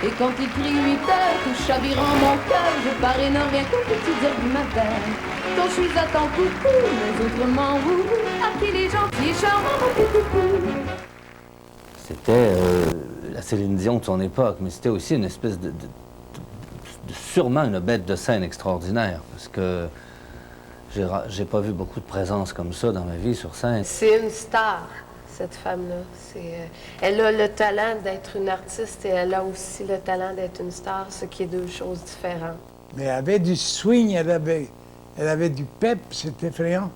Et quand il crie 8 heures, tout chavirant mon cœur, je pars et ne rien qu'aux petites heures du matin. Quand je suis à temps coucou, mais autrement vous, à qui les gentils et charmants mon petit coucou. C'était la Céline Dion de son époque, mais c'était aussi une espèce de sûrement une bête de scène extraordinaire, parce que j'ai pas vu beaucoup de présence comme ça dans ma vie sur scène. C'est une star, cette femme-là. Elle a le talent d'être une artiste et elle a aussi le talent d'être une star, ce qui est deux choses différentes. Mais elle avait du swing, elle avait du pep, c'était effrayant.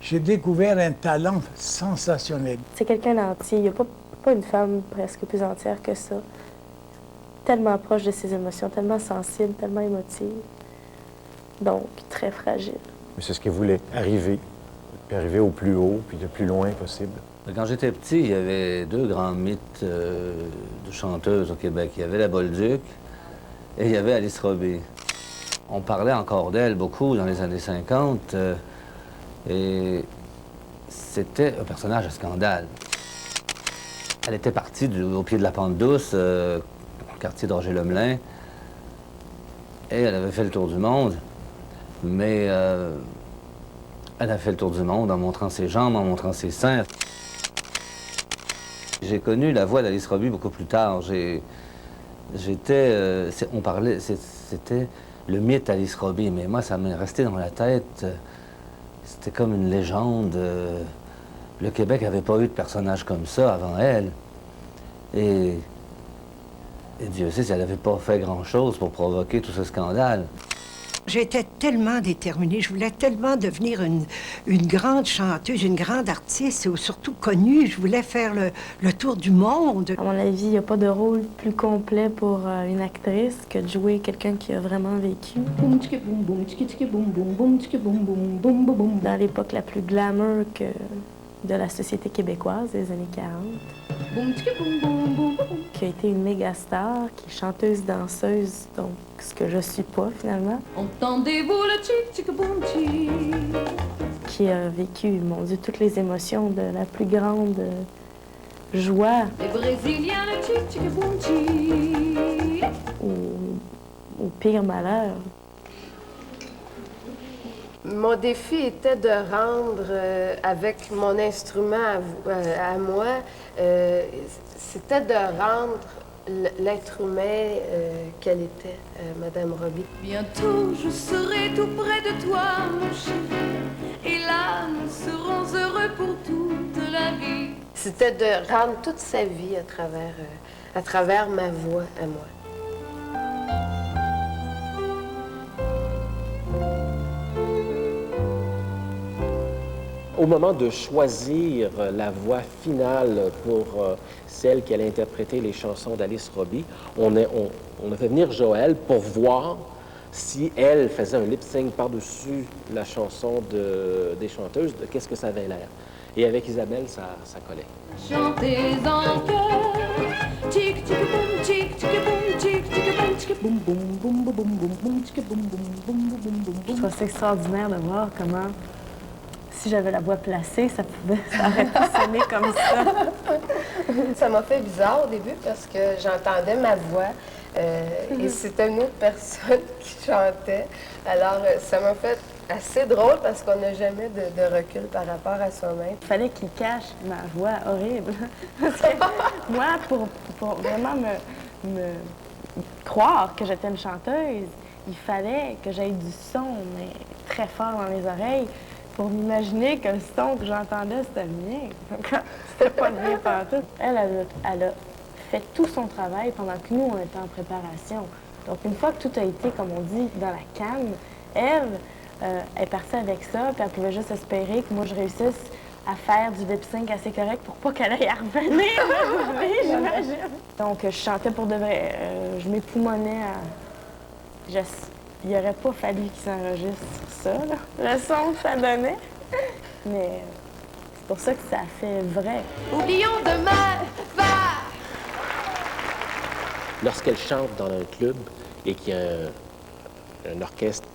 J'ai découvert un talent sensationnel. C'est quelqu'un d'entier, il n'y a pas une femme presque plus entière que ça. Tellement proche de ses émotions, tellement sensible, tellement émotive. Donc, très fragile. Mais c'est ce qu'elle voulait, arriver. Puis arriver au plus haut, puis le plus loin possible. Quand j'étais petit, il y avait deux grands mythes de chanteuses au Québec. Il y avait la Bolduc et il y avait Alice Robbie. On parlait encore d'elle beaucoup dans les années 50 et c'était un personnage à scandale. Elle était partie au pied de la Pente Douce, au quartier de Roger-Lemelin, et elle avait fait le tour du monde, mais elle a fait le tour du monde en montrant ses jambes, en montrant ses seins. J'ai connu la voix d'Alice Robbie beaucoup plus tard. C'était le mythe Alice Robbie, mais moi, ça m'est resté dans la tête. C'était comme une légende. Le Québec n'avait pas eu de personnage comme ça avant elle. Et Dieu sait si elle n'avait pas fait grand-chose pour provoquer tout ce scandale. J'étais tellement déterminée, je voulais tellement devenir une grande chanteuse, une grande artiste, et surtout connue. Je voulais faire le tour du monde. À mon avis, il n'y a pas de rôle plus complet pour une actrice que de jouer quelqu'un qui a vraiment vécu. Dans l'époque la plus glamour de la société québécoise des années 40. Qui a été une méga star, qui est chanteuse-danseuse, donc ce que je suis pas finalement. Entendez-vous le tchic-tchic-boum-tchic? Qui a vécu, mon Dieu, toutes les émotions de la plus grande joie. Les Brésiliens, le tchic-tchic-boum-tchic. Au pire malheur. Mon défi était de rendre, avec mon instrument à moi, c'était de rendre l'être humain qu'elle était, Madame Robbie. Bientôt, je serai tout près de toi, mon chéri, et là, nous serons heureux pour toute la vie. C'était de rendre toute sa vie à travers ma voix à moi. Au moment de choisir la voix finale pour celle qui allait interpréter les chansons d'Alice Robbie, on a fait venir Joëlle pour voir si elle faisait un lip-sync par-dessus la chanson des chanteuses, de qu'est-ce que ça avait l'air. Et avec Isabelle, ça collait. Chantez en chœur, tic tic boum, tic tic boum, tic tic boum, tic boum boum boum boum boum boum boum, tic boum boum boum boum boum boum. Je trouve ça extraordinaire de voir comment, si j'avais la voix placée, ça aurait pu sonner comme ça. Ça m'a fait bizarre au début parce que j'entendais ma voix et c'était une autre personne qui chantait. Alors, ça m'a fait assez drôle parce qu'on n'a jamais de recul par rapport à soi-même. Il fallait qu'il cache ma voix horrible. Parce que moi, pour vraiment me croire que j'étais une chanteuse, il fallait que j'aie du son, mais très fort dans les oreilles, pour m'imaginer que le son que j'entendais, c'était le mien. C'était pas le mien pantoute. Elle a fait tout son travail pendant que nous, on était en préparation. Donc, une fois que tout a été, comme on dit, dans la canne, elle est partie avec ça, puis elle pouvait juste espérer que moi, je réussisse à faire du lip-sync assez correct pour pas qu'elle aille à revenir, j'imagine. Donc, je chantais pour de vrai. Je m'époumonnais à... Il n'aurait pas fallu qu'ils s'enregistrent ça, là, le son que ça donnait. Mais c'est pour ça que ça fait vrai. Oublions demain, va! Lorsqu'elle chante dans un club et qu'il y a un orchestre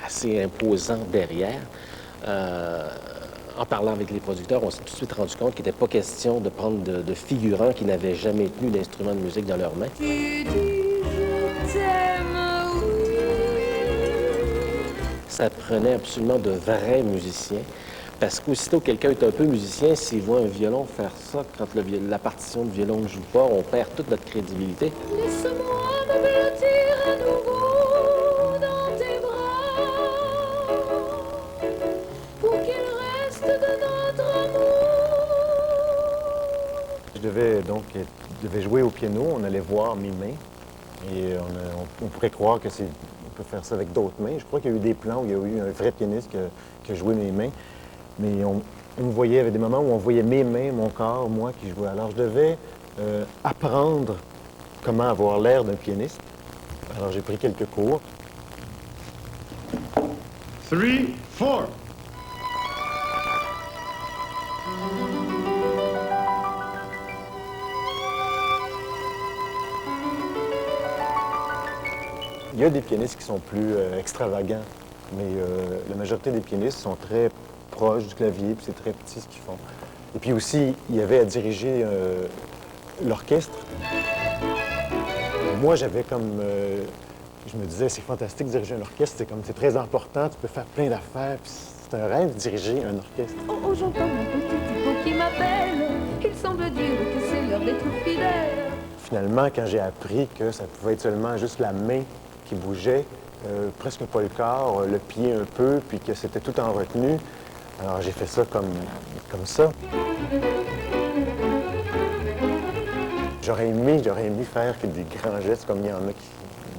assez imposant derrière, en parlant avec les producteurs, on s'est tout de suite rendu compte qu'il n'était pas question de prendre de figurants qui n'avaient jamais tenu d'instrument de musique dans leurs mains. t'aime, oui. Ça prenait absolument de vrais musiciens. Parce qu'aussitôt quelqu'un est un peu musicien, s'il voit un violon faire ça, quand la partition de violon ne joue pas, on perd toute notre crédibilité. Laisse-moi me bertir à nouveau dans tes bras pour qu'il reste de notre amour. Je devais jouer au piano, on allait voir mes mains. Et on pourrait croire que on peut faire ça avec d'autres mains. Je crois qu'il y a eu des plans où il y a eu un vrai pianiste qui a joué mes mains. Mais on voyait, il y avait des moments où on voyait mes mains, mon corps, moi qui jouais. Alors je devais apprendre comment avoir l'air d'un pianiste. Alors j'ai pris quelques cours. 3, 4. Il y a des pianistes qui sont plus extravagants, mais la majorité des pianistes sont très proches du clavier, puis c'est très petit ce qu'ils font. Et puis aussi, il y avait à diriger l'orchestre. Moi, j'avais comme... je me disais, c'est fantastique de diriger un orchestre, c'est très important, tu peux faire plein d'affaires, puis c'est un rêve de diriger un orchestre. Oh, j'entends mon petit écho qui m'appelle. Il semble dire que c'est l'heure d'être fidèle. Finalement, quand j'ai appris que ça pouvait être seulement juste la main qui bougeait, presque pas le corps, le pied un peu, puis que c'était tout en retenue, alors j'ai fait ça comme ça. J'aurais aimé faire des grands gestes comme il y en a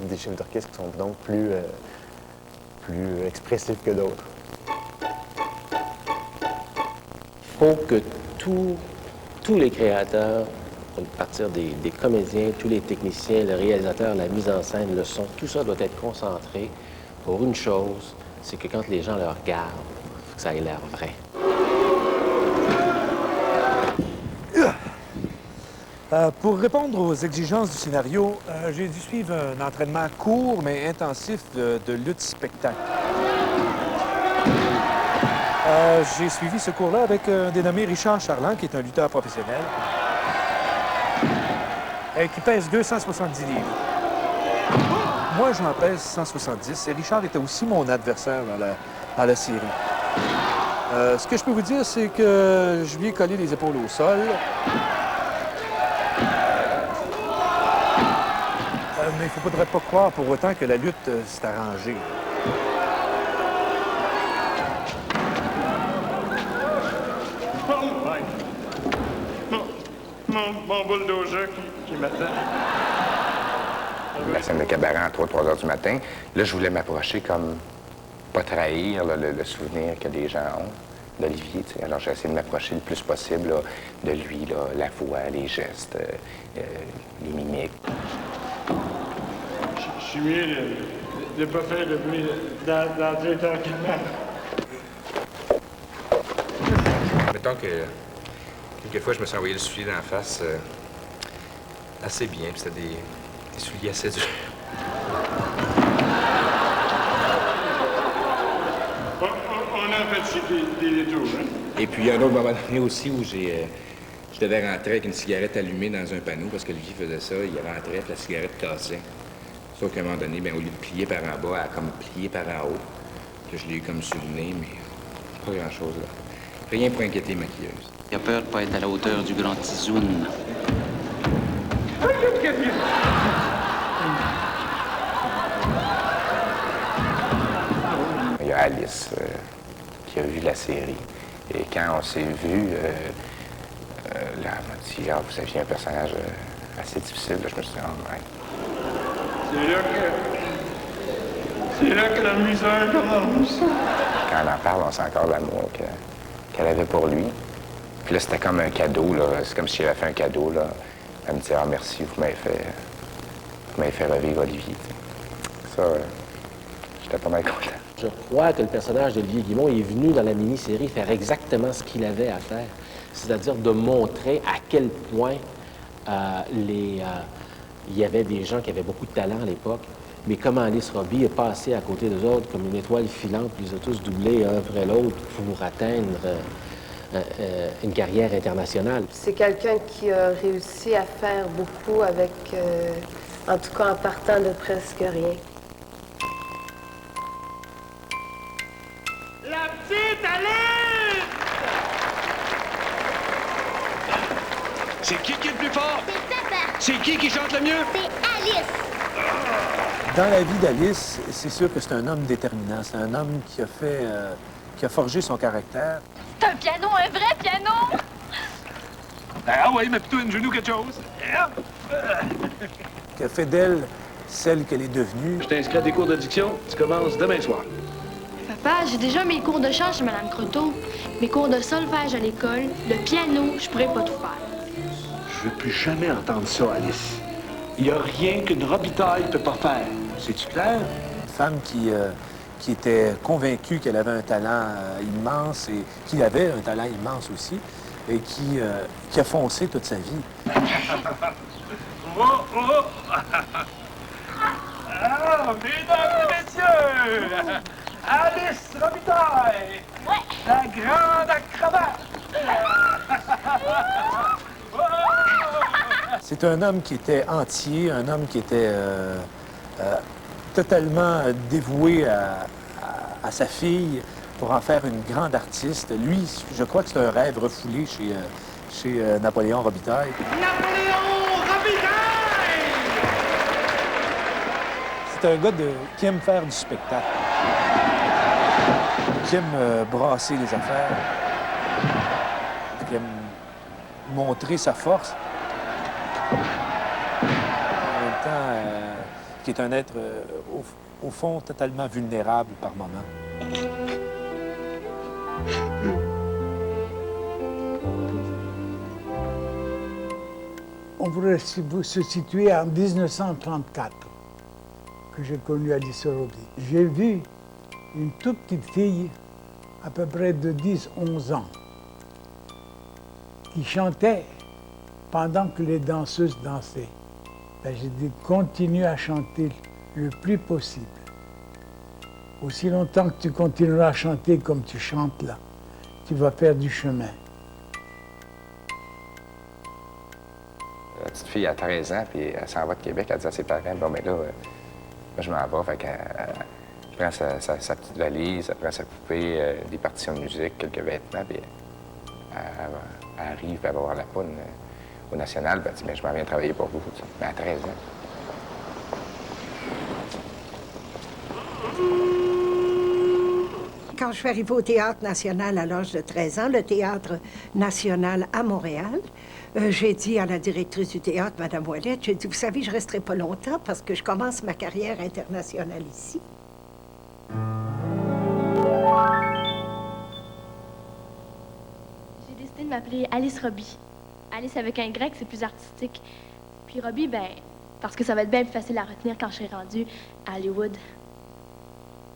des chefs d'orchestre qui sont donc plus expressifs que d'autres. Il faut que tous les créateurs, à partir des comédiens, tous les techniciens, le réalisateur, la mise en scène, le son, tout ça doit être concentré pour une chose, c'est que quand les gens le regardent, il faut que ça ait l'air vrai. Pour répondre aux exigences du scénario, j'ai dû suivre un entraînement court mais intensif de lutte-spectacle. J'ai suivi ce cours-là avec un dénommé Richard Charland, qui est un lutteur professionnel, et qui pèse 270 livres. Moi, j'en pèse 170, et Richard était aussi mon adversaire dans la série. Ce que je peux vous dire, c'est que je lui ai collé les épaules au sol. Mais il ne faudrait pas croire pour autant que la lutte s'est arrangée. Mon bulldozer qui m'attend. La scène de cabaret à 3 heures du matin, là, je voulais m'approcher comme pas trahir là, le souvenir que les gens ont d'Olivier. Tu sais. Alors, j'ai essayé de m'approcher le plus possible là, de lui, là, la voix, les gestes, les mimiques. Je suis mieux de ne pas faire de bruit d'entrer tranquillement. Mettons que quelquefois, je me suis envoyé le soulier d'en face assez bien, puis c'était des souliers assez durs. On a fait des détours, hein? Et puis, il y a un autre moment donné aussi où je devais rentrer avec une cigarette allumée dans un panneau, parce que lui faisait ça, il rentrait, puis la cigarette cassait. Sauf qu'à un moment donné, bien, au lieu de plier par en bas, elle a comme plié par en haut. Que je l'ai eu comme sur le nez, mais pas grand-chose, là. Rien pour inquiéter maquilleuse. Il a peur de ne pas être à la hauteur du grand Tizoun. Il y a Alice qui a vu la série. Et quand on s'est vu, là, elle m'a dit, ah, vous aviez un personnage assez difficile. Là, je me suis dit, oh, ouais. C'est là que la misère commence. Quand elle en parle, on sent encore l'amour qu'elle avait pour lui. Puis là, c'était comme un cadeau, là. C'est comme si elle avait fait un cadeau, là. Elle me dit, ah, merci, vous m'avez fait revivre Olivier. Ça, j'étais pas mal content. Je crois que le personnage d'Olivier Guimond est venu dans la mini-série faire exactement ce qu'il avait à faire. C'est-à-dire de montrer à quel point il y avait des gens qui avaient beaucoup de talent à l'époque, mais comment Alice Robbie est passée à côté d'eux autres comme une étoile filante, puis ils ont tous doublé un après l'autre pour atteindre une carrière internationale. C'est quelqu'un qui a réussi à faire beaucoup avec, en tout cas en partant de presque rien. La petite Alice! C'est qui est le plus fort? C'est Peppa. C'est qui chante le mieux? C'est Alice. Dans la vie d'Alice, c'est sûr que c'est un homme déterminant. C'est un homme qui a forgé son caractère. C'est un piano, un vrai piano! Ah oui, mais plutôt une genou quelque chose. Qui a fait d'elle celle qu'elle est devenue. Je t'inscris à des cours d'addiction. Tu commences demain soir. Papa, j'ai déjà mes cours de chant chez Mme Croteau, mes cours de solfège à l'école, le piano, je pourrais pas tout faire. Je veux plus jamais entendre ça, Alice. Il n'y a rien qu'une Robitaille peut pas faire. C'est-tu clair? Une femme qui était convaincue qu'elle avait un talent immense et qu'il avait un talent immense aussi, et qui a foncé toute sa vie. Oh, oh! Ah, mesdames et messieurs! Alice Robitaille! Ouais! La grande acrobate! C'est un homme qui était entier, un homme qui était totalement dévoué à sa fille pour en faire une grande artiste. Lui, je crois que c'est un rêve refoulé chez Napoléon Robitaille. Napoléon Robitaille! C'est un gars qui aime faire du spectacle, qui aime brasser les affaires, qui aime montrer sa force. En même temps, qui est un être, au fond, totalement vulnérable par moments. On pourrait se situer en 1934, que j'ai connu Alice Robbie. J'ai vu une toute petite fille, à peu près de 10-11 ans, qui chantait pendant que les danseuses dansaient. Ben, j'ai dit, continue à chanter le plus possible. Aussi longtemps que tu continueras à chanter comme tu chantes là, tu vas faire du chemin. La petite fille a 13 ans, puis elle s'en va de Québec, elle dit à ses parents, bon, mais là, moi, je m'en vais. Fait qu'elle prend sa petite valise, elle prend sa poupée, des partitions de musique, quelques vêtements, puis elle arrive, puis elle va voir la poune au National, puis elle dit, mais je m'en viens travailler pour vous. Mais à 13 ans. Quand je suis arrivée au Théâtre national à l'âge de 13 ans, le Théâtre national à Montréal, j'ai dit à la directrice du théâtre, Mme Ouellette, j'ai dit, vous savez, je ne resterai pas longtemps parce que je commence ma carrière internationale ici. J'ai décidé de m'appeler Alice Robbie. Alice avec un grec, c'est plus artistique. Puis Robbie, ben, parce que ça va être bien plus facile à retenir quand je serai rendue à Hollywood.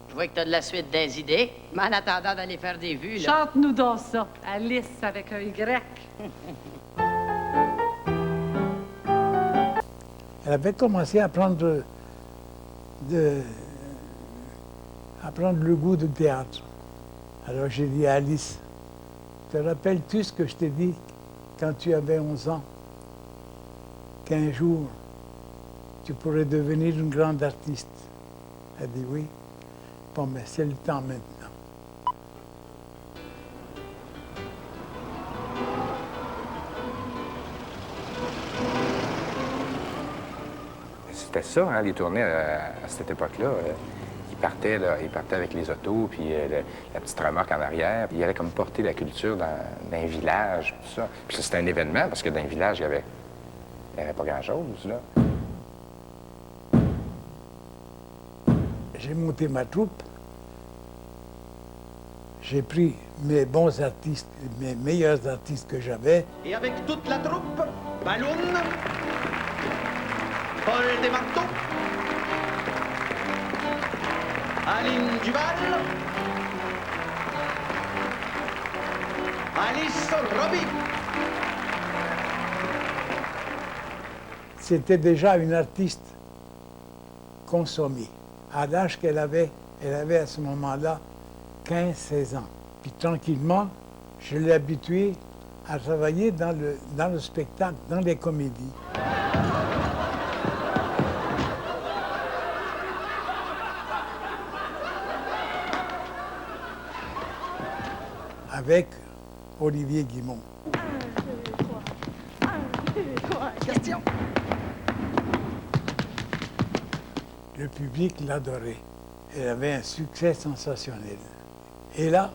Je vois que t'as de la suite des idées, mais en attendant d'aller faire des vues, là... Chante-nous donc ça, Alice avec un Y. Elle avait commencé à prendre le goût du théâtre. Alors j'ai dit à Alice, te rappelles-tu ce que je t'ai dit quand tu avais 11 ans? Qu'un jour, tu pourrais devenir une grande artiste. Elle dit oui. Bon, mais c'est le temps maintenant. C'était ça, hein, les tournées à cette époque-là. Ils partaient avec les autos, puis la petite remorque en arrière. Puis ils allaient comme porter la culture dans un village, tout ça. Puis c'était un événement, parce que dans un village, il n'y avait pas grand-chose, là. J'ai monté ma troupe. J'ai pris mes bons artistes, mes meilleurs artistes que j'avais. Et avec toute la troupe, Balloun, Paul Desmarteaux, Aline Duval, Alice Robbie. C'était déjà une artiste consommée. À l'âge qu'elle avait à ce moment-là 15-16 ans. Puis tranquillement, Je l'ai habitué à travailler dans le spectacle, dans les comédies. Avec Olivier Guimond. Question. Le public l'adorait. Elle avait un succès sensationnel. Et là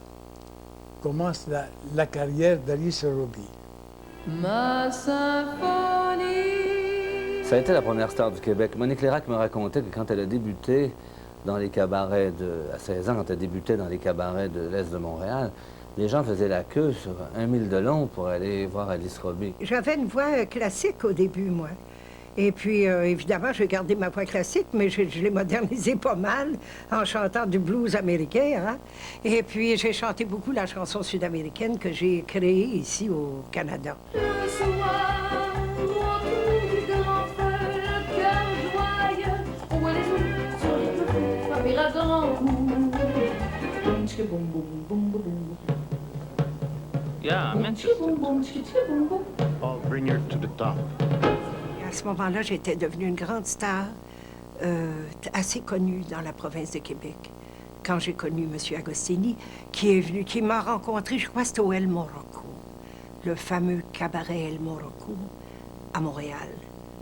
commence la carrière d'Alice Robbie. Ma symphonie. Ça a été la première star du Québec. Monique Lérac me racontait que quand elle a débuté dans les cabarets à 16 ans, quand elle débutait dans les cabarets de l'Est de Montréal, les gens faisaient la queue sur 1 mile de long pour aller voir Alice Robbie. J'avais une voix classique au début, moi. Et puis, évidemment, j'ai gardé ma voix classique, mais je l'ai modernisée pas mal en chantant du blues américain. Hein? Et puis, j'ai chanté beaucoup la chanson sud-américaine que j'ai créée ici au Canada. Le soir, autour du grand feu, le cœur joyeux, on voit les autres sur les côtés, frapper à grands coups. Tchiki boum boum boum boum boum. Yeah, Tchiki boum boum, tchiki boum boum. I'll bring her to the top. À ce moment-là, j'étais devenue une grande star, assez connue dans la province de Québec. Quand j'ai connu M. Agostini, qui est venu, qui m'a rencontré, je crois que c'était au El Morocco, le fameux cabaret El Morocco à Montréal,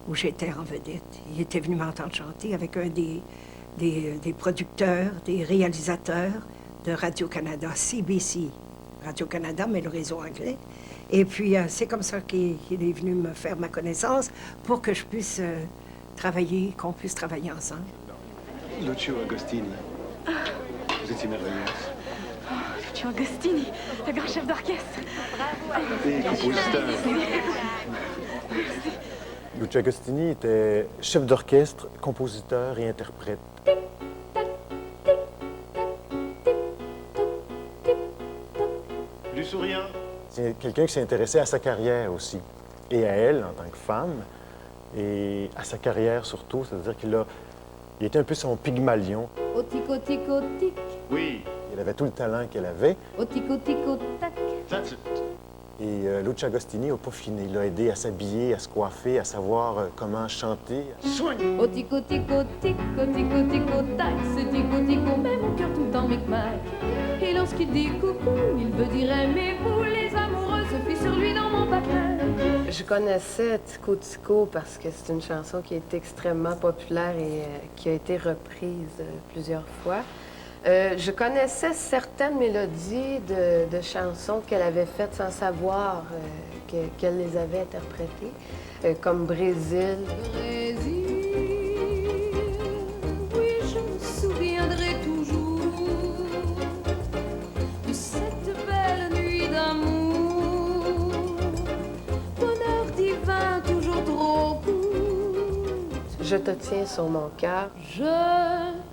où j'étais en vedette. Il était venu m'entendre chanter avec un des producteurs, des réalisateurs de Radio-Canada, CBC. Radio-Canada, mais le réseau anglais. Et puis, c'est comme ça qu'il est venu me faire ma connaissance pour que je puisse travailler, qu'on puisse travailler ensemble. Lucio Agostini. Vous étiez merveilleuse. Lucio Agostini, le grand chef d'orchestre. Bravo. Et compositeur. Lucio Agostini était chef d'orchestre, compositeur et interprète. Plus souriant. C'est quelqu'un qui s'est intéressé à sa carrière aussi, et à elle en tant que femme, et à sa carrière surtout, c'est-à-dire il était un peu son Pygmalion. Otic, otic, otic. Oui. Elle avait tout le talent qu'elle avait. Otic, otic, otac. That's it. Et Lucio Agostini a peaufiné. Il l'a aidé à s'habiller, à se coiffer, à savoir comment chanter. Soigne. Otic, otic, otic, otic, otic, otac. C'est tico, tico, mais mon cœur tout le temps micmac. Et lorsqu'il dit coucou, il veut dire aimez-vous. Les amoureux se fient sur lui dans mon patelin. Je connaissais Tico Tico parce que c'est une chanson qui est extrêmement populaire et qui a été reprise plusieurs fois. Je connaissais certaines mélodies de chansons qu'elle avait faites sans savoir qu'elle les avait interprétées, comme Brésil. Brésil, oui, je me souviendrai toujours de cette belle nuit d'amour. Bonheur divin, toujours trop court. Je te tiens sur mon cœur. Je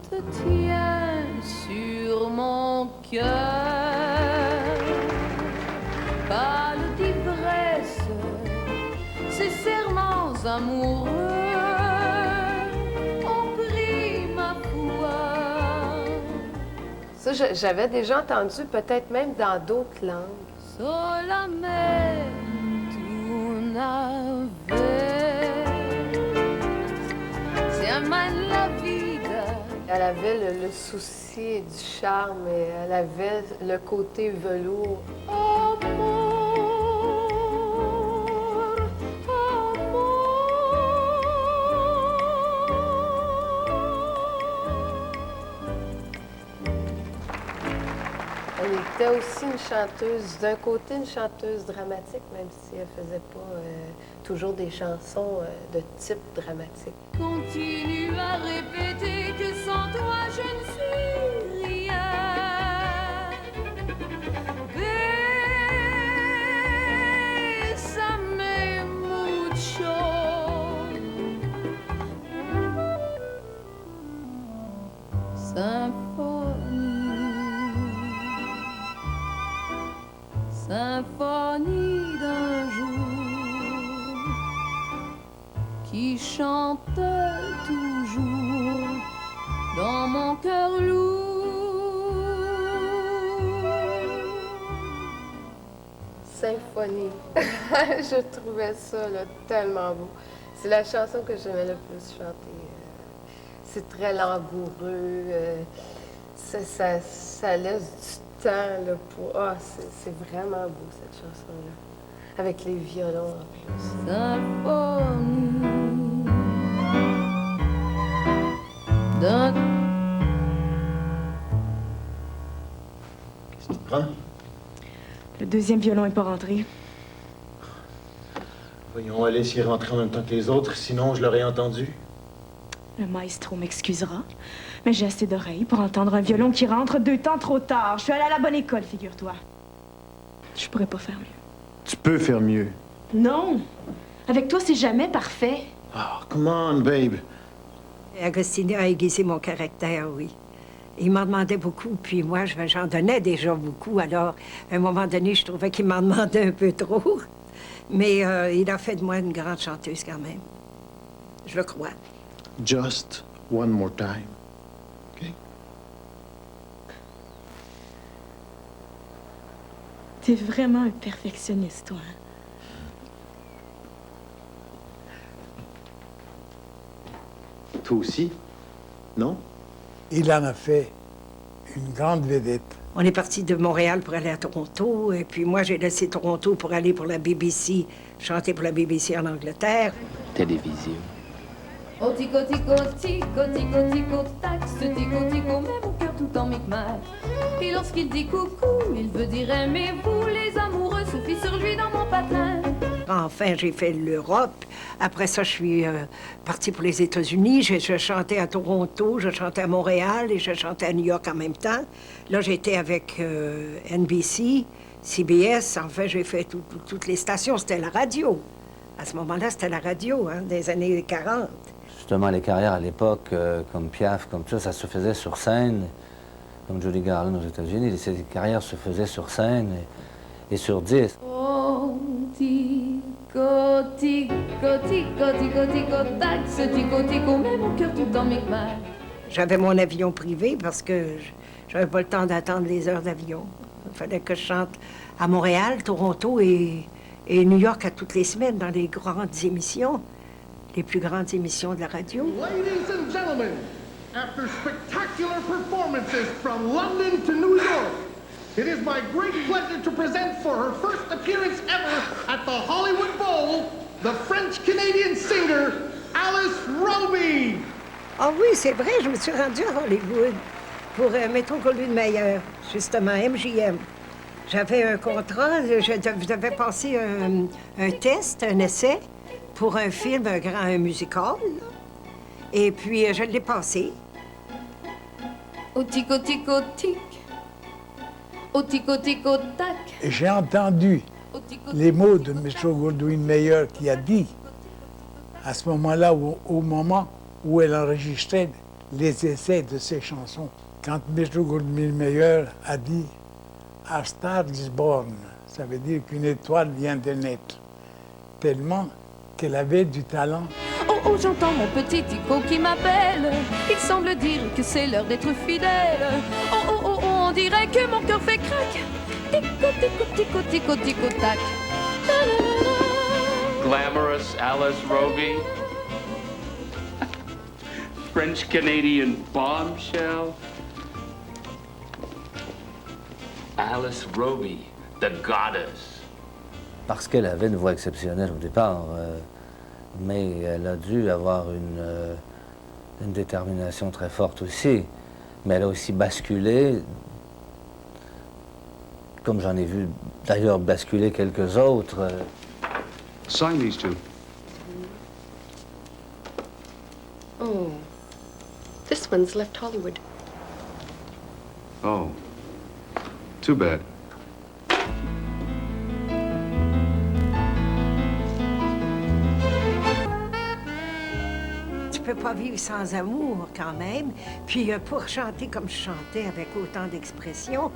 te tiens sur mon cœur. Pâle d'ivresse, ces serments amoureux ont pris ma foi. Ça, j'avais déjà entendu, peut-être même dans d'autres langues. Solamente una vez, siamo la vida. Elle avait le souci du charme et elle avait le côté velours. Amor, Elle était aussi une chanteuse, d'un côté une chanteuse dramatique, même si elle faisait pas toujours des chansons de type dramatique. continue à répéter que sans toi je ne suis rien. Bésame mucho. Symphonie d'un jour qui chante toujours dans mon cœur lourd. symphonie. Je trouvais ça là, tellement beau. C'est la chanson que j'aimais le plus chanter. C'est très langoureux. Ça laisse du temps là, pour... Ah, c'est vraiment beau, cette chanson-là. Avec les violons en plus. Symphonie d'un... Qu'est-ce que tu prends? Le deuxième violon n'est pas rentré. Voyons, Alice y est rentrée en même temps que les autres, sinon je l'aurais entendu. Le maestro m'excusera, mais j'ai assez d'oreilles pour entendre un violon qui rentre 2 temps trop tard. Je suis allée à la bonne école, figure-toi. Je pourrais pas faire mieux. Tu peux faire mieux. Non! Avec toi, c'est jamais parfait. Oh, come on, babe. Agostini a aiguisé mon caractère, oui. Il m'en demandait beaucoup, puis moi, j'en donnais déjà beaucoup. Alors, à un moment donné, je trouvais qu'il m'en demandait un peu trop. Mais il a fait de moi une grande chanteuse quand même. Je le crois. Just one more time. OK? T'es vraiment un perfectionniste, toi. Hein? Toi aussi? Non? Il en a fait une grande vedette. On est parti de Montréal pour aller à Toronto, et puis moi, j'ai laissé Toronto pour aller pour la BBC, chanter pour la BBC en Angleterre. Télévision. Oh tico tico tico tico tico tac, ce tico tico met mon cœur tout en micmac. Et lorsqu'il dit coucou, il veut dire aimez-vous, les amoureux se fient sur lui dans mon patin. Enfin, j'ai fait l'Europe. Après ça, je suis partie pour les États-Unis. Je chantais à Toronto, je chantais à Montréal et je chantais à New York en même temps. Là, j'étais avec NBC, CBS. Enfin, j'ai fait toutes les stations. C'était la radio. À ce moment-là, c'était la radio, hein, des années 40. Justement, les carrières à l'époque, comme Piaf, comme ça se faisait sur scène. Comme Judy Garland aux États-Unis, ces carrières se faisaient sur scène et sur disque. Oh tico tico tico tico tico tac, ce tico tico met mon cœur tout en micmac. J'avais mon avion privé parce que j'avais pas le temps d'attendre les heures d'avion. Il fallait que je chante à Montréal, Toronto et New York à toutes les semaines dans les grandes émissions, les plus grandes émissions de la radio. Ladies and gentlemen, after spectacular performances from London to New York, it is my great pleasure to present for her first appearance ever at the Hollywood Bowl, the French-Canadian singer, Alice Roby. Ah oui, c'est vrai, je me suis rendue à Hollywood pour Métro Golden Mayer, justement, MGM. J'avais un contrat, je devais passer un test, un essai pour un film, un musical, là. Et puis je l'ai passé. Oh tico tico tic, oh tico tico tac. Et j'ai entendu les mots de Metro Goldwyn Mayer qui a dit, à ce moment-là, au moment où elle enregistrait les essais de ses chansons, quand Metro Goldwyn Mayer a dit « A star is born », ça veut dire qu'une étoile vient de naître, tellement qu'elle avait du talent. Oh oh, j'entends mon petit tico qui m'appelle. Il semble dire que c'est l'heure d'être fidèle. Oh oh oh oh, on dirait que mon cœur fait crack. Tico tico tico tico tico tac. Glamorous Alice Roby. French-Canadian bombshell. Alice Roby, the goddess. Parce qu'elle avait une voix exceptionnelle au départ, mais elle a dû avoir une détermination très forte aussi. Mais elle a aussi basculé, comme j'en ai vu d'ailleurs basculer quelques autres. Sign these two. Oh, this one's left Hollywood. Oh, too bad. Tu peux pas vivre sans amour quand même. Puis pour chanter comme je chantais, avec autant d'expression,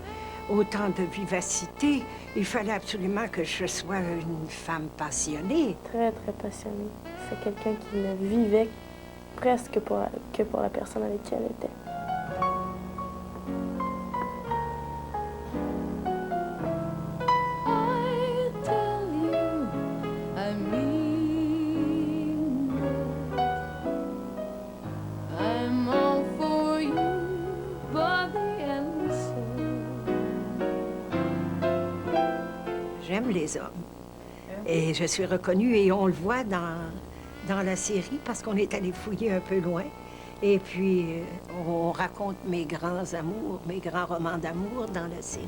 autant de vivacité, il fallait absolument que je sois une femme passionnée. Très, très passionnée. C'est quelqu'un qui ne vivait presque que pour la personne avec qui elle était. I tell aime les hommes. Et je suis reconnue, et on le voit dans la série, parce qu'on est allé fouiller un peu loin. Et puis, on raconte mes grands amours, mes grands romans d'amour dans la série.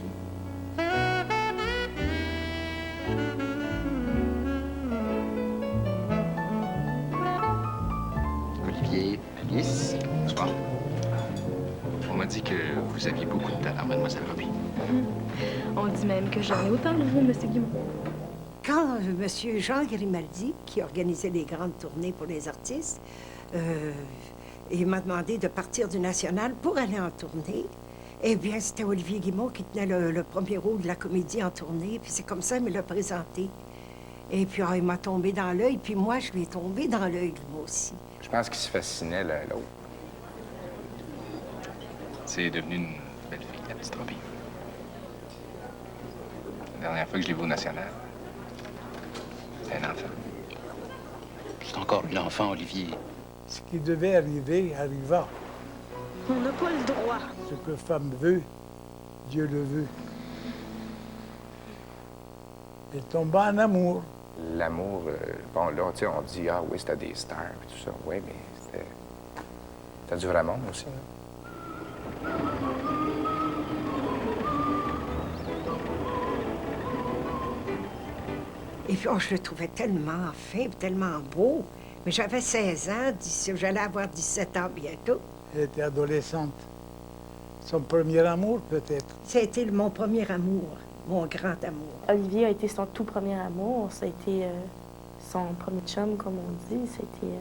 Olivier, Alice, bonsoir. On m'a dit que vous aviez beaucoup de talent, Mademoiselle Robbie. On dit même que j'en ai autant que vous, M. Guimont. Quand M. Jean Grimaldi, qui organisait les grandes tournées pour les artistes, il m'a demandé de partir du National pour aller en tournée, eh bien, c'était Olivier Guimont qui tenait le premier rôle de la comédie en tournée, puis c'est comme ça qu'il me l'a présenté. Et puis, il m'a tombé dans l'œil, puis moi, je lui ai tombé dans l'œil, moi aussi. Je pense qu'ils se fascinaient l'un l'autre. C'est devenu une belle fille, la petite Robbie. La dernière fois que je l'ai vue au National, c'est un enfant. C'est encore l'enfant, Olivier. Ce qui devait arriver arriva. On n'a pas le droit. Ce que femme veut, Dieu le veut. Elle tomba en amour. L'amour, bon, là, tu sais, on dit, ah oui, c'était des stars et tout ça. Oui, mais c'était du vrai monde aussi, là. Et puis, je le trouvais tellement fin, tellement beau. Mais j'avais 16 ans, j'allais avoir 17 ans bientôt. Elle était adolescente. Son premier amour, peut-être. Ça a été mon premier amour, mon grand amour. Olivier a été son tout premier amour. Ça a été son premier chum, comme on dit. C'était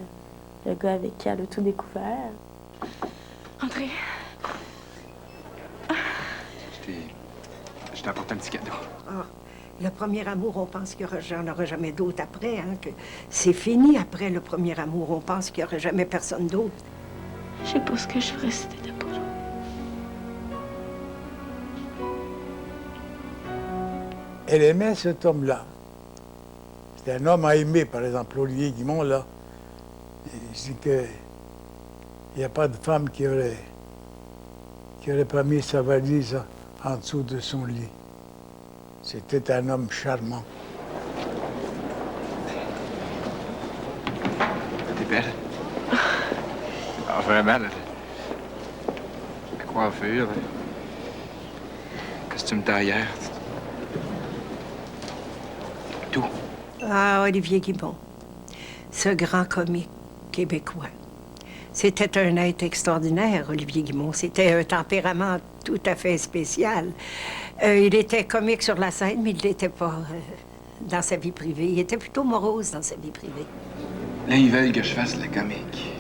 le gars avec qui elle a tout découvert. Entrez. Je t'ai apporté un petit cadeau. Ah, le premier amour, on pense qu'il n'y en aura jamais d'autre après, hein, que c'est fini après le premier amour. On pense qu'il n'y aura jamais personne d'autre. Je sais pas ce que je ferais si t'étais pas là. Elle aimait cet homme-là. C'était un homme à aimer, par exemple, Olivier Guimont, là. Je dis qu'il n'y a pas de femme qui aurait pas mis sa valise en dessous de son lit. C'était un homme charmant. T'es belle. Ah, vraiment, là. La coiffure, le costume tailleur. Tout. Ah, Olivier Guimont, ce grand comique québécois. C'était un être extraordinaire, Olivier Guimont. C'était un tempérament tout à fait spécial. Il était comique sur la scène, mais il ne l'était pas dans sa vie privée. Il était plutôt morose dans sa vie privée. Là, ils veulent que je fasse la comique.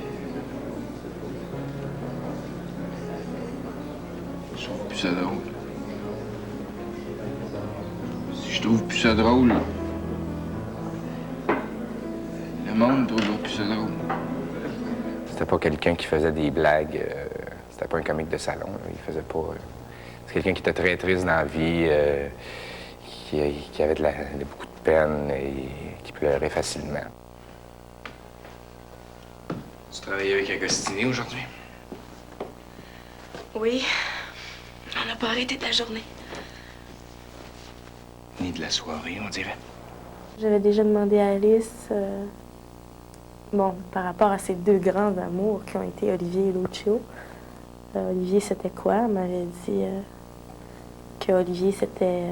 Je trouve plus ça drôle. Si je trouve plus ça drôle, le monde trouvera plus ça drôle. C'était pas quelqu'un qui faisait des blagues. C'était pas un comique de salon. Là. Il faisait pas... C'est quelqu'un qui était très triste dans la vie, qui avait beaucoup de peine et qui pleurait facilement. Tu travaillais avec Agostini aujourd'hui? Oui. On n'a pas arrêté de la journée. Ni de la soirée, on dirait. J'avais déjà demandé à Alice, bon, par rapport à ces deux grands amours qui ont été Olivier et Lucio. Olivier, c'était quoi? Elle m'avait dit que Olivier, c'était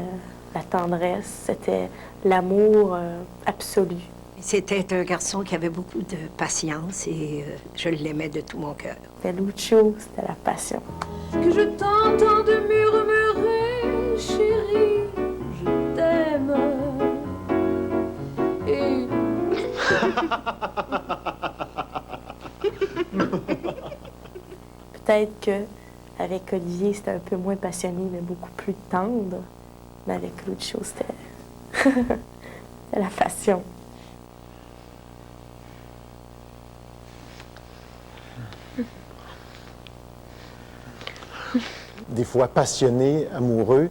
la tendresse, c'était l'amour absolu. C'était un garçon qui avait beaucoup de patience et je l'aimais de tout mon cœur. C'était Lucio, c'était la passion. Que je t'entends de murmurer, chérie, je t'aime. Et... Peut-être qu'avec Olivier, c'était un peu moins passionné, mais beaucoup plus tendre. Mais avec Lucio, c'était la passion. Des fois passionné, amoureux.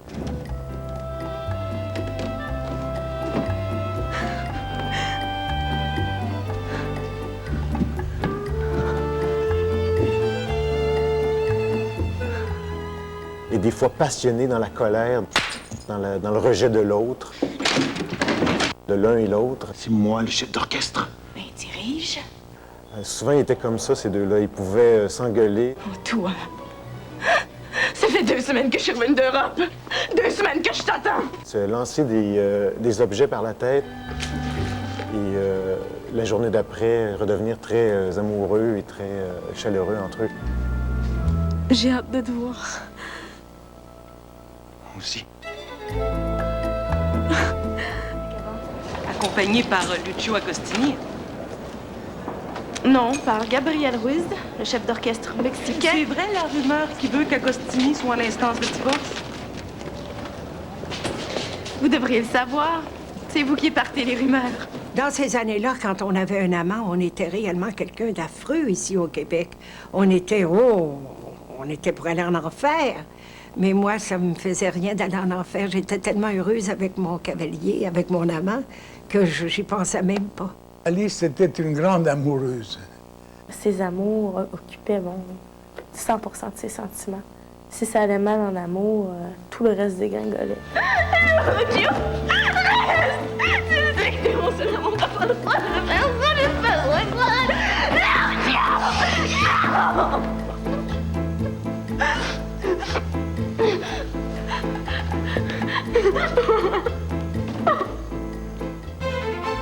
Et des fois passionné dans la colère, dans le rejet de l'autre. de l'un et l'autre. C'est moi, le chef d'orchestre. Ben, dirige. Souvent, ils étaient comme ça, ces deux-là. Ils pouvaient s'engueuler. Oh, toi. Ça fait 2 semaines que je suis revenue d'Europe. 2 semaines que je t'attends. Se lancer des objets par la tête et la journée d'après, redevenir très amoureux et très chaleureux entre eux. J'ai hâte de te voir. Moi aussi. Accompagné par Lucio Agostini. Non, par Gabriel Ruiz, le chef d'orchestre mexicain. C'est vrai la rumeur qui veut qu'Agostini soit à l'instance de divorce? Vous devriez le savoir. C'est vous qui partez les rumeurs. Dans ces années-là, quand on avait un amant, on était réellement quelqu'un d'affreux ici au Québec. On était pour aller en enfer. Mais moi, ça me faisait rien d'aller en enfer. J'étais tellement heureuse avec mon cavalier, avec mon amant, que j'y pensais même pas. Alice était une grande amoureuse. Ses amours occupaient 100% de ses sentiments. Si ça allait mal en amour, tout le reste dégringolait. Lucio! Reste! Tu sais que t'es mon seul amour, t'as pas le droit de me faire ça, j'ai besoin de toi!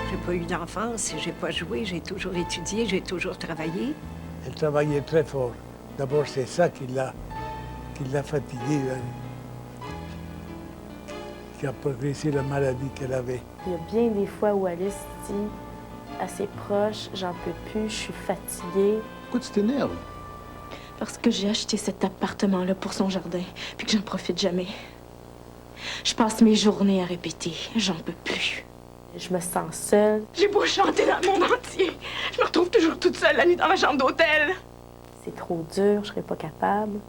J'ai pas eu d'enfance, j'ai pas joué, j'ai toujours étudié, j'ai toujours travaillé. Elle travaillait très fort. D'abord, c'est ça qui l'a fatiguée, qui a progressé la maladie qu'elle avait. Il y a bien des fois où Alice dit à ses proches, j'en peux plus, je suis fatiguée. Pourquoi tu t'énerves? Parce que j'ai acheté cet appartement-là pour son jardin, puis que j'en profite jamais. Je passe mes journées à répéter, j'en peux plus. Je me sens seule. J'ai beau chanter dans le monde entier, je me retrouve toujours toute seule la nuit dans ma chambre d'hôtel. C'est trop dur, je serais pas capable.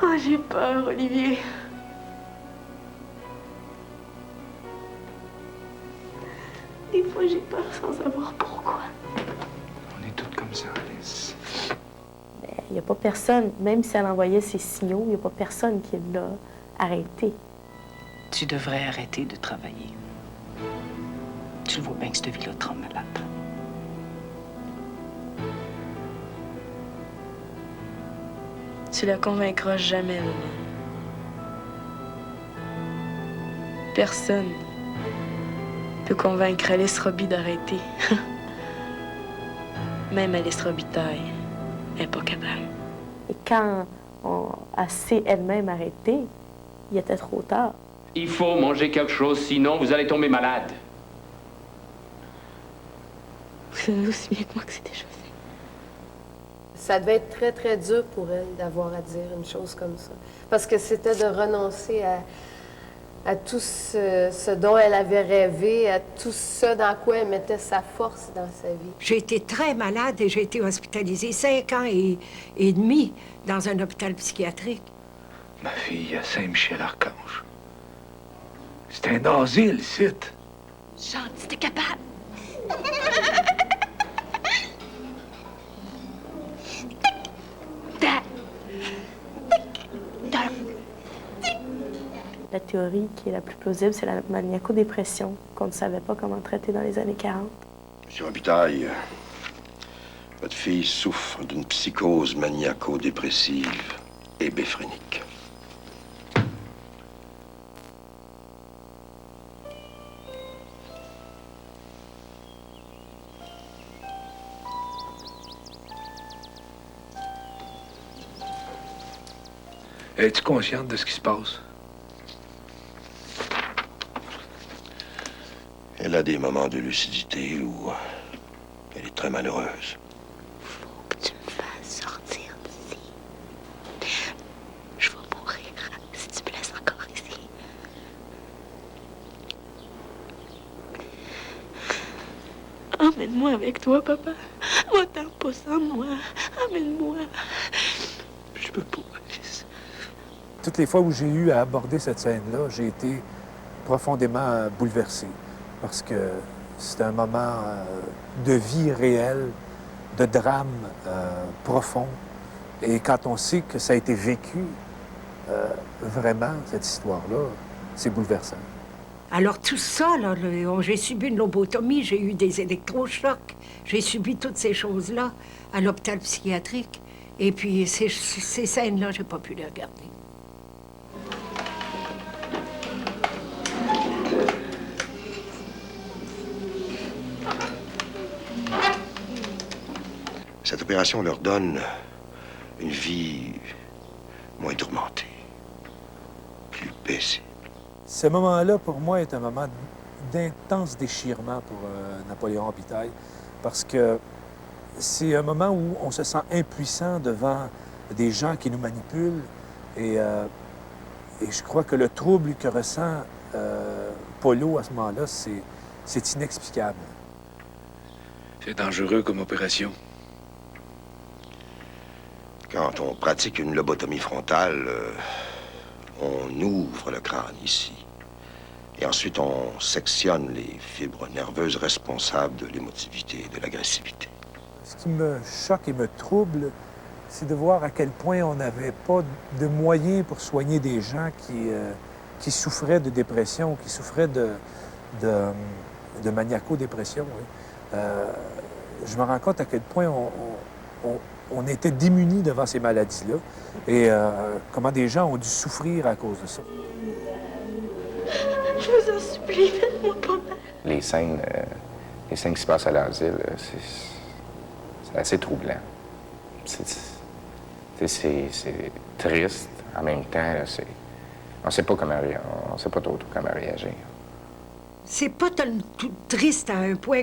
Oh, j'ai peur, Olivier. Des fois, j'ai peur sans savoir pourquoi. On est toutes comme ça, Alice. Il n'y a pas personne, même si elle envoyait ses signaux, il n'y a pas personne qui l'a arrêté. Tu devrais arrêter de travailler. Tu le vois bien que cette vie-là te rend malade. Tu la convaincras jamais, maman. Personne peut convaincre Alice Robbie d'arrêter. Même Alice Robitaille n'est pas capable. Et quand elle s'est elle-même arrêtée, il était trop tard. Il faut manger quelque chose, sinon vous allez tomber malade. Vous savez aussi bien que moi que c'est déjà fait. Ça devait être très, très dur pour elle d'avoir à dire une chose comme ça. Parce que c'était de renoncer à tout ce dont elle avait rêvé, à tout ce dans quoi elle mettait sa force dans sa vie. J'ai été très malade et j'ai été hospitalisée 5 ans et demi dans un hôpital psychiatrique. Ma fille à Saint-Michel-Archange. C'est un asile, site. Gentil, t'es capable. La théorie qui est la plus plausible, c'est la maniaco-dépression, qu'on ne savait pas comment traiter dans les années 40. Monsieur Robitaille, votre fille souffre d'une psychose maniaco-dépressive et béphrénique. Es-tu consciente de ce qui se passe? Elle a des moments de lucidité où elle est très malheureuse. Faut que tu me fasses sortir d'ici. Je vais mourir si tu me laisses encore ici. Emmène-moi avec toi, papa. Va-t'en pas sans moi. Emmène-moi. Je peux pas, Alice. Toutes les fois où j'ai eu à aborder cette scène-là, j'ai été profondément bouleversé. Parce que c'est un moment de vie réelle, de drame profond. Et quand on sait que ça a été vécu, vraiment, cette histoire-là, c'est bouleversant. Alors tout ça, là, j'ai subi une lobotomie, j'ai eu des électrochocs, j'ai subi toutes ces choses-là à l'hôpital psychiatrique. Et puis ces scènes-là, j'ai pas pu les regarder. Cette opération leur donne une vie moins tourmentée, plus paisible. Ce moment-là, pour moi, est un moment d'intense déchirement pour Napoléon Robitaille, parce que c'est un moment où on se sent impuissant devant des gens qui nous manipulent, et je crois que le trouble que ressent Polo à ce moment-là, c'est inexplicable. C'est dangereux comme opération. Quand on pratique une lobotomie frontale, on ouvre le crâne ici. Et ensuite, on sectionne les fibres nerveuses responsables de l'émotivité et de l'agressivité. Ce qui me choque et me trouble, c'est de voir à quel point on n'avait pas de moyens pour soigner des gens qui souffraient de dépression, qui souffraient de maniaco-dépression. Oui. Je me rends compte à quel point on était démunis devant ces maladies-là et comment des gens ont dû souffrir à cause de ça. Je vous en supplie, faites-moi pas mal. Les scènes qui se passent à l'asile, c'est assez troublant. C'est triste. En même temps, on ne sait pas comment on sait pas trop comment réagir. C'est pas tout triste à un point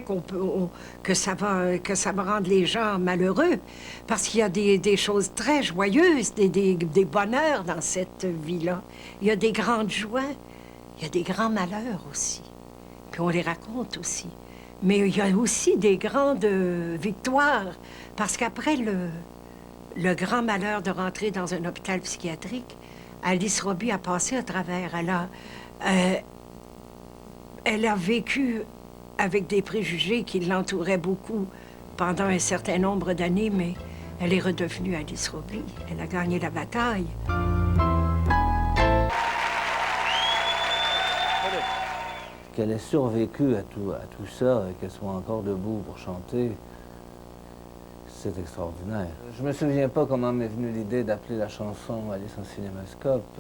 que ça va rendre les gens malheureux, parce qu'il y a des choses très joyeuses, des bonheurs dans cette vie-là. Il y a des grandes joies, il y a des grands malheurs aussi, puis on les raconte aussi. Mais il y a aussi des grandes victoires, parce qu'après le grand malheur de rentrer dans un hôpital psychiatrique, Alice Roby a passé à travers. Elle a vécu avec des préjugés qui l'entouraient beaucoup pendant un certain nombre d'années, mais elle est redevenue Alice Roby. Elle a gagné la bataille. Qu'elle ait survécu à tout ça et qu'elle soit encore debout pour chanter, c'est extraordinaire. Je me souviens pas comment m'est venue l'idée d'appeler la chanson Alice en cinémascope.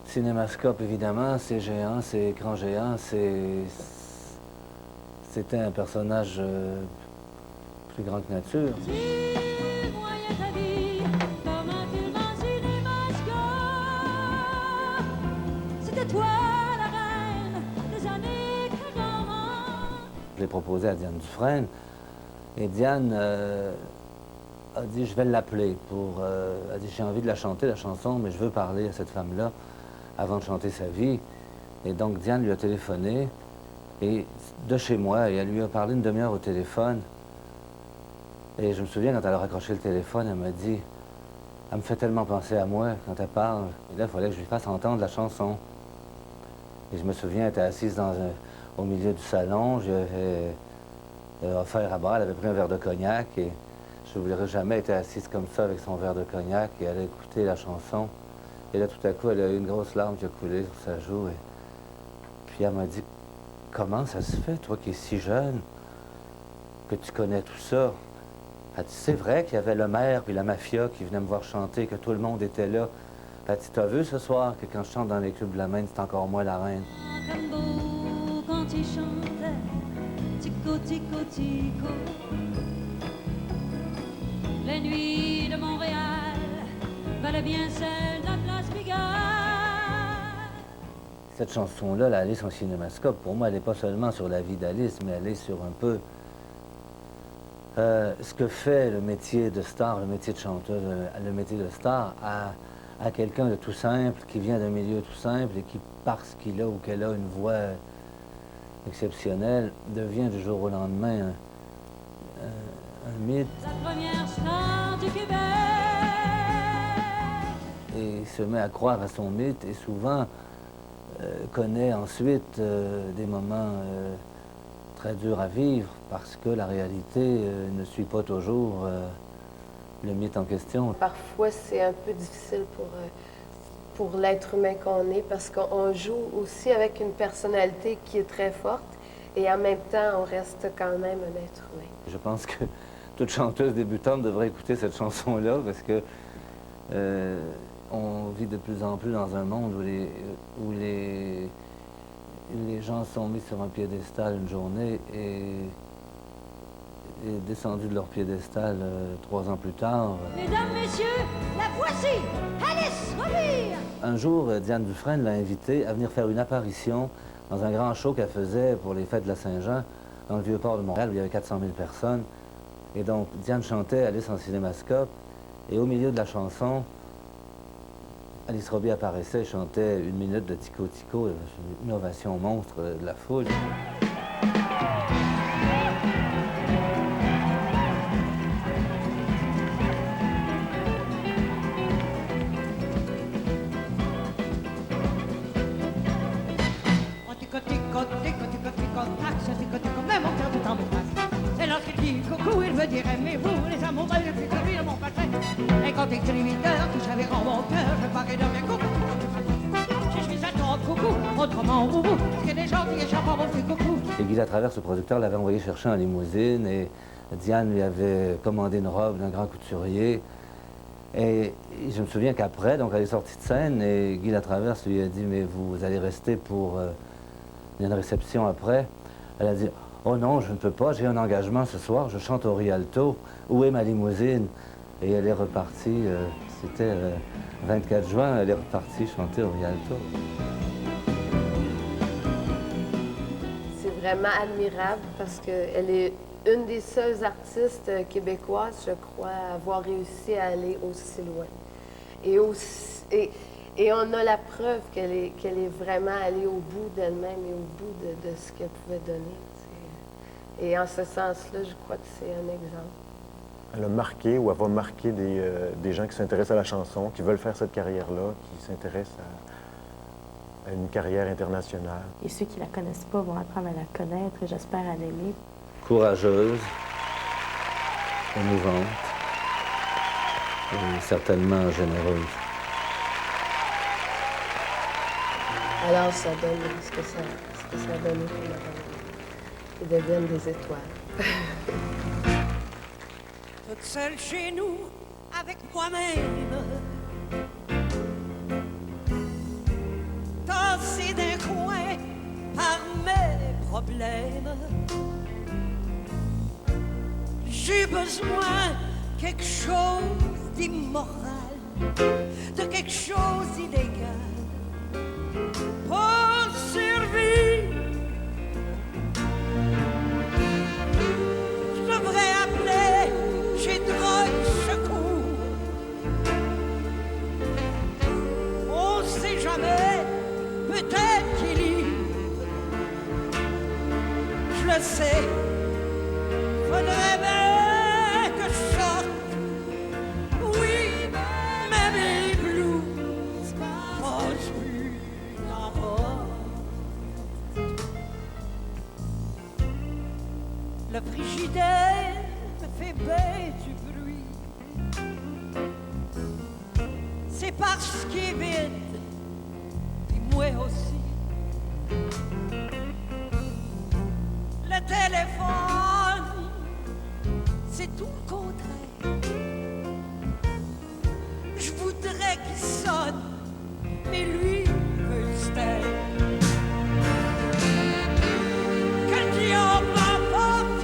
Cinémascope, évidemment, c'est géant, c'est écran géant, c'était un personnage plus grand que nature. C'était toi la reine des années 40. Je l'ai proposé à Diane Dufresne, et Diane a dit, je vais l'appeler pour... a dit, j'ai envie de la chanter, la chanson, mais je veux parler à cette femme-là avant de chanter sa vie. Et donc, Diane lui a téléphoné, et de chez moi, et elle lui a parlé une demi-heure au téléphone. Et je me souviens, quand elle a raccroché le téléphone, elle m'a dit, elle me fait tellement penser à moi quand elle parle. Et là, il fallait que je lui fasse entendre la chanson. Et je me souviens, elle était assise au milieu du salon, j'avais offert à boire, elle avait pris un verre de cognac, et je n'oublierai jamais, elle était assise comme ça avec son verre de cognac, et elle a écouté la chanson. Et là, tout à coup, elle a eu une grosse larme qui a coulé sur sa joue. Puis elle m'a dit, comment ça se fait, toi qui es si jeune, que tu connais tout ça? Elle dit, c'est vrai qu'il y avait le maire puis la mafia qui venaient me voir chanter, que tout le monde était là. Elle dit, t'as vu ce soir que quand je chante dans les clubs de la Maine, c'est encore moi la reine. Comme beau quand il chantait, tico, tico, tico. Les nuits de Montréal valaient bien celles de la place Pigalle. Cette chanson-là, la Alice en cinémascope, pour moi, elle n'est pas seulement sur la vie d'Alice, mais elle est sur un peu ce que fait le métier de star, le métier de chanteuse, le métier de star à quelqu'un de tout simple, qui vient d'un milieu tout simple et qui, parce qu'il a ou qu'elle a une voix exceptionnelle, devient du jour au lendemain un mythe. La première star du Québec. Et se met à croire à son mythe et souvent connaît ensuite des moments très durs à vivre parce que la réalité ne suit pas toujours le mythe en question. Parfois, c'est un peu difficile pour l'être humain qu'on est, parce qu'on joue aussi avec une personnalité qui est très forte, et en même temps, on reste quand même un être humain. Je pense que toute chanteuse débutante devrait écouter cette chanson-là, parce que on vit de plus en plus dans un monde où les gens sont mis sur un piédestal une journée et descendus de leur piédestal 3 ans plus tard. Mesdames, messieurs, la voici, Alice Robbie! Un jour, Diane Dufresne l'a invitée à venir faire une apparition dans un grand show qu'elle faisait pour les fêtes de la Saint-Jean dans le Vieux-Port de Montréal, où il y avait 400 000 personnes. Et donc, Diane chantait Alice en cinémascope, et au milieu de la chanson, Alice Robbie apparaissait et chantait 1 minute de Tico Tico, une ovation monstre de la foule. C'est lorsqu'il dit coucou, il veut dire aimez-vous, les amoureux les plus connus de mon passé. Et quand écrit 8 heures, que j'avais en mon cœur, je parais de mes coucou. Je suis à ton coucou, autrement vous, ce qui est des gens qui échappent à mon petit coucou. Et Guy Latravers, ce producteur, l'avait envoyé chercher en limousine et Diane lui avait commandé une robe d'un grand couturier. Et je me souviens qu'après, donc elle est sortie de scène et Guy Latravers lui a dit « Mais vous allez rester pour une réception après ?» Elle a dit « Oh non, je ne peux pas, j'ai un engagement ce soir, je chante au Rialto. Où est ma limousine ?» Et elle est repartie, c'était 24 juin, elle est repartie chanter au Rialto. C'est vraiment admirable parce qu'elle est une des seules artistes québécoises, je crois, à avoir réussi à aller aussi loin. Et on a la preuve qu'elle est vraiment allée au bout d'elle-même et au bout de ce qu'elle pouvait donner. Et en ce sens-là, je crois que c'est un exemple. Elle a marqué ou elle va marquer des gens qui s'intéressent à la chanson, qui veulent faire cette carrière-là, qui s'intéressent à une carrière internationale. Et ceux qui la connaissent pas vont apprendre à la connaître et j'espère à l'aimer. Courageuse, émouvante et certainement généreuse. Alors ça donne ce que ça a donné pour Madame. Ils deviennent des étoiles. Toute seule chez nous, avec moi-même, tassée d'un coin par mes problèmes. J'ai besoin de quelque chose d'immoral, de quelque chose d'illégal pour survivre. Je devrais appeler chez Drogue Secours. On sait jamais, peut-être qu'il livre. Je le sais, faudrait bien que je sorte. Oui, même les blues passent plus en bas. Le frigidaire me fait bien du bruit. C'est parce qu'il est vide, puis moi aussi. Le téléphone, c'est tout le contraire. Je voudrais qu'il sonne, mais lui veut se taire. Que le client m'emporte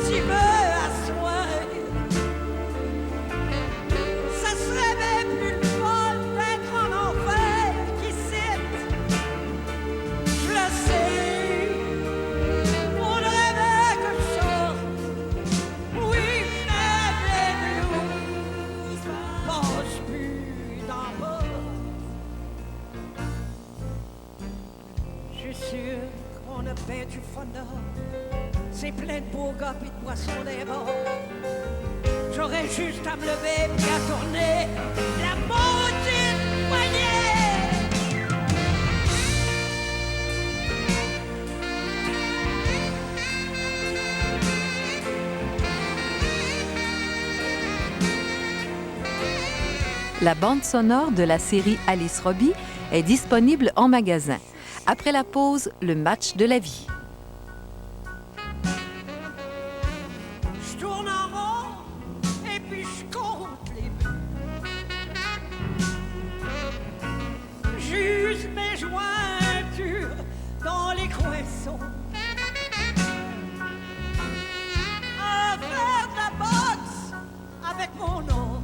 s'il veut asseoir. Ça serait bien plus le fun d'être en enfer qu'ici. Je le sais, faudrait bien que je sorte. Oui, mais les blues passent plus d'en bas. Je suis sûr qu'on a bien du fun dehors. C'est plein de beaux gars pis de poissons des bords. J'aurais juste à me lever pis à tourner la maudite poignée. La bande sonore de la série Alice Robbie est disponible en magasin. Après la pause, le match de la vie. Je tourne en rond et puis je compte les buts. J'use mes jointures dans les coinçons. À faire de la boxe avec mon nom.